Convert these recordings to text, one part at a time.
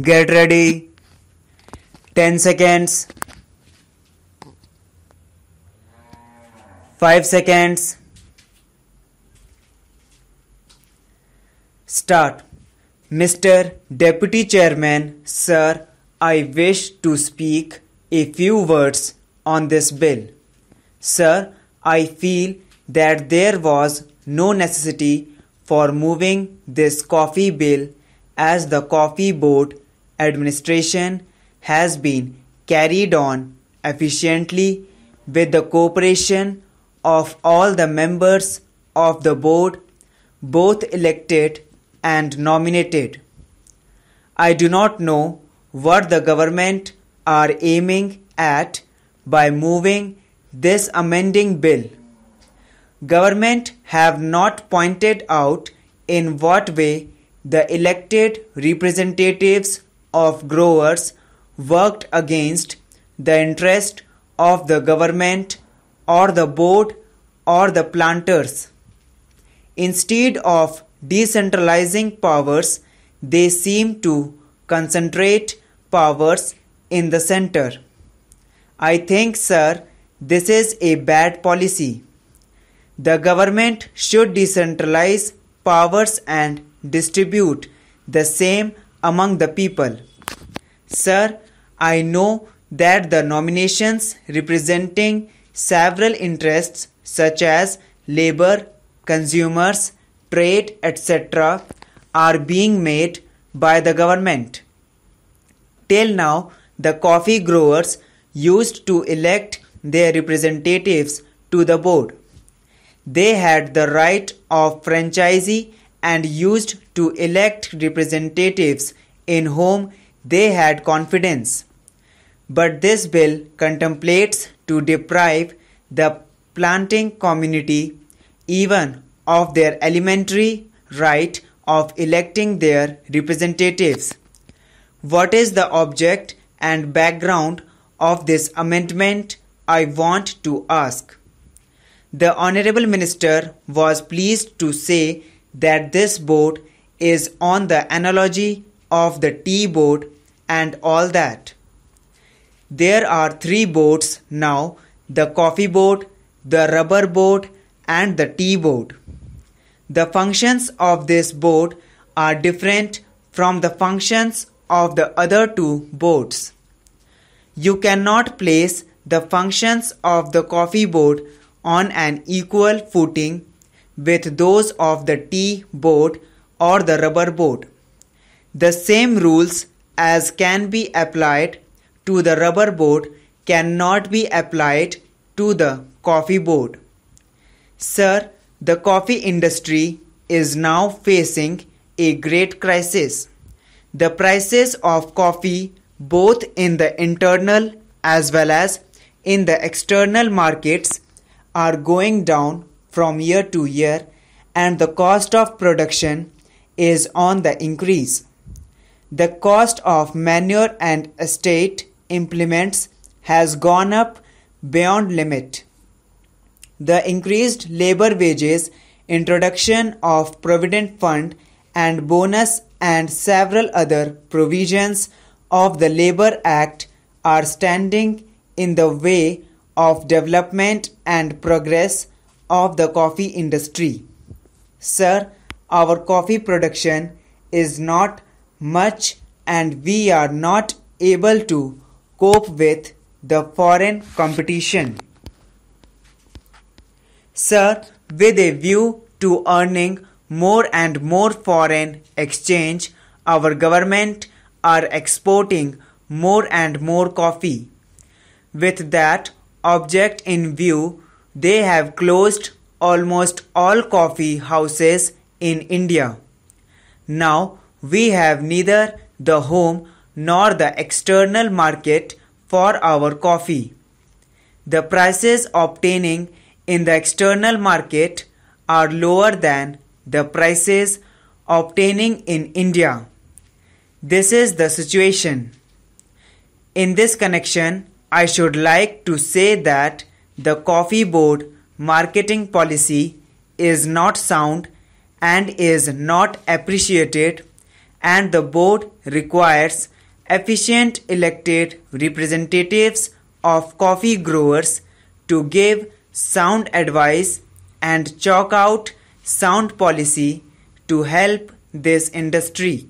Get ready. 10 seconds. 5 seconds. Start. Mr. Deputy Chairman, sir, I wish to speak a few words on this bill. Sir, I feel that there was no necessity for moving this coffee bill as the Coffee Board administration has been carried on efficiently with the cooperation of all the members of the board, both elected and nominated. I do not know what the government are aiming at by moving this amending bill. Government have not pointed out in what way the elected representatives of growers worked against the interest of the government or the board or the planters. Instead of decentralizing powers, they seem to concentrate powers in the center. I think, sir, this is a bad policy. The government should decentralize powers and distribute the same among the people. Sir, I know that the nominations representing several interests such as labor, consumers, trade, etc. are being made by the government. Till now, the coffee growers used to elect their representatives to the board. They had the right of franchisee and used to elect representatives in whom they had confidence. But this bill contemplates to deprive the planting community even of their elementary right of electing their representatives. What is the object and background of this amendment, I want to ask. The Honorable Minister was pleased to say that this board is on the analogy of the tea board and all that. There are 3 boards now, the coffee board, the rubber board and the tea board. The functions of this board are different from the functions of the other 2 boards. You cannot place the functions of the coffee board on an equal footing with those of the tea board or the rubber board. The same rules as can be applied to the rubber board cannot be applied to the coffee board. Sir, the coffee industry is now facing a great crisis. The prices of coffee, both in the internal as well as in the external markets, are going down from year to year, and the cost of production is on the increase. The cost of manure and estate implements has gone up beyond limit. The increased labor wages, introduction of provident fund and bonus and several other provisions of the Labour Act are standing in the way of development and progress of the coffee industry. Sir, our coffee production is not much and we are not able to cope with the foreign competition. Sir, with a view to earning more and more foreign exchange, our government are exporting more and more coffee. With that object in view, they have closed almost all coffee houses in India. Now we have neither the home nor the external market for our coffee. The prices obtaining in the external market are lower than the prices obtaining in India. This is the situation. In this connection, I should like to say that the Coffee Board marketing policy is not sound and is not appreciated and the board requires efficient elected representatives of coffee growers to give sound advice and chalk out sound policy to help this industry.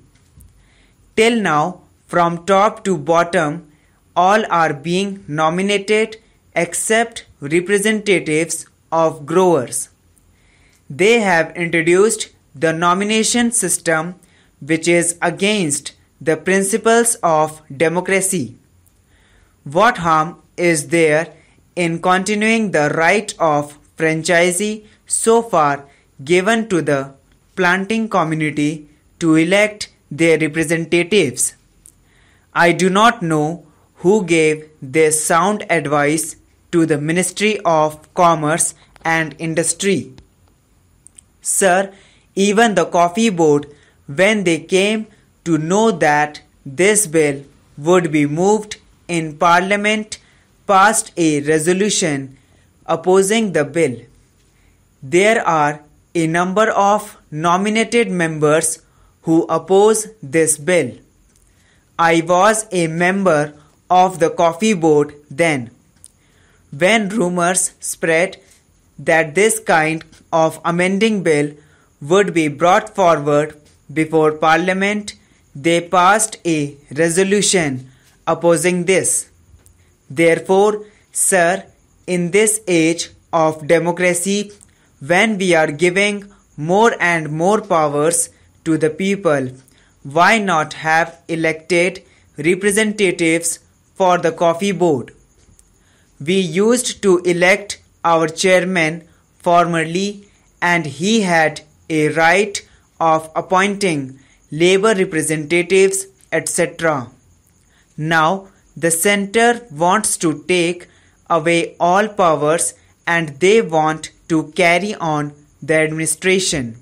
Till now, from top to bottom, all are being nominated except representatives of growers. They have introduced the nomination system which is against the principles of democracy. What harm is there in continuing the right of franchisee so far given to the planting community to elect their representatives? I do not know who gave this sound advice to the Ministry of Commerce and Industry. Sir, even the Coffee Board, when they came to know that this bill would be moved in Parliament, passed a resolution opposing the bill. There are a number of nominated members who oppose this bill. I was a member of the Coffee Board then. When rumors spread that this kind of amending bill would be brought forward before Parliament, they passed a resolution opposing this. Therefore, sir, in this age of democracy, when we are giving more and more powers to the people, why not have elected representatives for the Coffee Board? We used to elect our chairman formerly, and he had a right of appointing labor representatives, etc. Now the centre wants to take away all powers and they want to carry on the administration.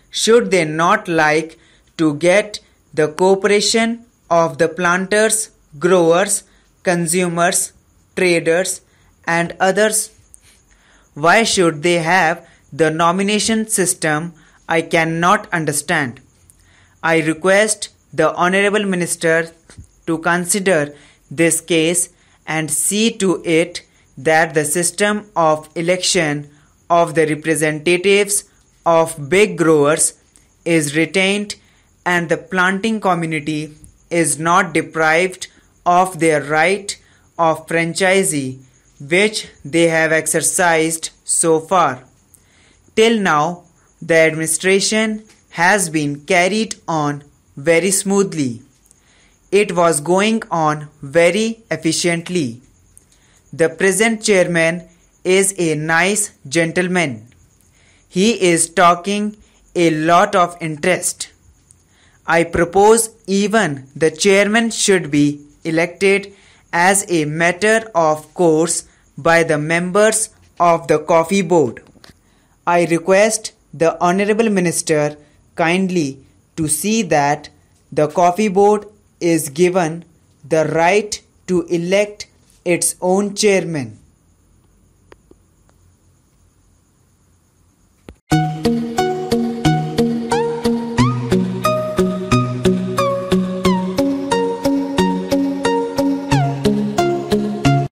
Should they not like to get the cooperation of the planters, growers, consumers, traders and others? Why should they have the nomination system? I cannot understand. I request the Honourable Minister to consider this case and see to it that the system of election of the representatives of big growers is retained and the planting community is not deprived of their right of franchisee which they have exercised so far. Till now, the administration has been carried on very smoothly. It was going on very efficiently. The present chairman is a nice gentleman. He is talking a lot of interest. I propose even the chairman should be elected as a matter of course by the members of the Coffee Board. I request the Honourable Minister kindly to see that the Coffee Board is given the right to elect its own chairman.